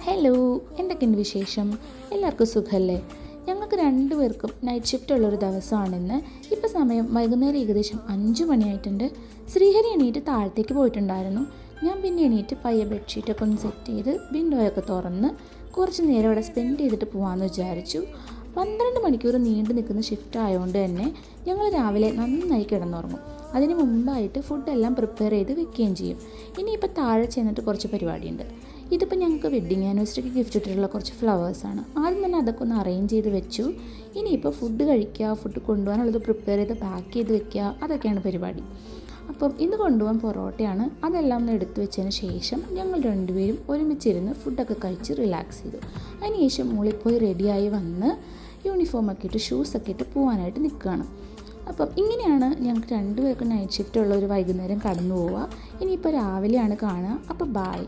Hello, എന്തൊക്കെയുണ്ട് വിശേഷം? എല്ലാവർക്കും സുഖമല്ലേ? ഞങ്ങൾക്ക് രണ്ടുപേർക്കും നൈറ്റ് ഷിഫ്റ്റ് ഉള്ളൊരു ദിവസമാണിന്ന്. ഇപ്പോൾ സമയം വൈകുന്നേരം ഏകദേശം 5 മണിയായിട്ടുണ്ട്. ശ്രീഹരി എണീറ്റ് താഴത്തേക്ക് പോയിട്ടുണ്ടായിരുന്നു. ഞാൻ പിന്നെ എണീറ്റ് പയ്യെ ബെഡ്ഷീറ്റൊക്കെ ഒന്ന് സെറ്റ് ചെയ്ത് വിൻഡോയൊക്കെ തുറന്ന് കുറച്ച് നേരം ഇവിടെ സ്പെൻഡ് ചെയ്തിട്ട് പോകാമെന്ന് വിചാരിച്ചു. 12 മണിക്കൂർ നീണ്ടു നിൽക്കുന്ന ഷിഫ്റ്റ് ആയതുകൊണ്ട് തന്നെ ഞങ്ങൾ രാവിലെ നന്നായി കിടന്നുറങ്ങും. അതിന് മുമ്പായിട്ട് ഫുഡെല്ലാം പ്രിപ്പയർ ചെയ്ത് വെക്കുകയും ചെയ്യും. ഇനിയിപ്പോൾ താഴെ ചെന്നിട്ട് കുറച്ച് പരിപാടിയുണ്ട്. ഇതിപ്പോൾ ഞങ്ങൾക്ക് വെഡ്ഡിങ് ആനിവേഴ്സറിക്ക് ഗിഫ്റ്റ് ഇട്ടിട്ടുള്ള കുറച്ച് ഫ്ലവേഴ്സാണ്. ആദ്യം തന്നെ അതൊക്കെ ഒന്ന് അറേഞ്ച് ചെയ്ത് വെച്ചു. ഇനിയിപ്പോൾ ഫുഡ് കഴിക്കുക, ഫുഡ് കൊണ്ടുപോകാനുള്ളത് പ്രിപ്പയർ ചെയ്ത് പാക്ക് ചെയ്ത് വെക്കുക, അതൊക്കെയാണ് പരിപാടി. അപ്പം ഇന്ന് കൊണ്ടുപോകാൻ പൊറോട്ടയാണ്. അതെല്ലാം ഒന്ന് എടുത്തു വെച്ചതിന് ശേഷം ഞങ്ങൾ രണ്ടുപേരും ഒരുമിച്ചിരുന്ന് ഫുഡൊക്കെ കഴിച്ച് റിലാക്സ് ചെയ്തു. അതിനുശേഷം മുകളിൽ പോയി റെഡിയായി വന്ന് യൂണിഫോമൊക്കെ ഇട്ട് ഷൂസൊക്കെ ഇട്ട് പോകാനായിട്ട് നിൽക്കുകയാണ്. അപ്പം ഇങ്ങനെയാണ് ഞങ്ങൾക്ക് രണ്ടുപേർക്കും നൈറ്റ് ഷിഫ്റ്റ് ഉള്ള ഒരു വൈകുന്നേരം കടന്നു പോവുക. ഇനിയിപ്പോൾ രാവിലെയാണ് കാണുക. അപ്പോൾ ബായ്.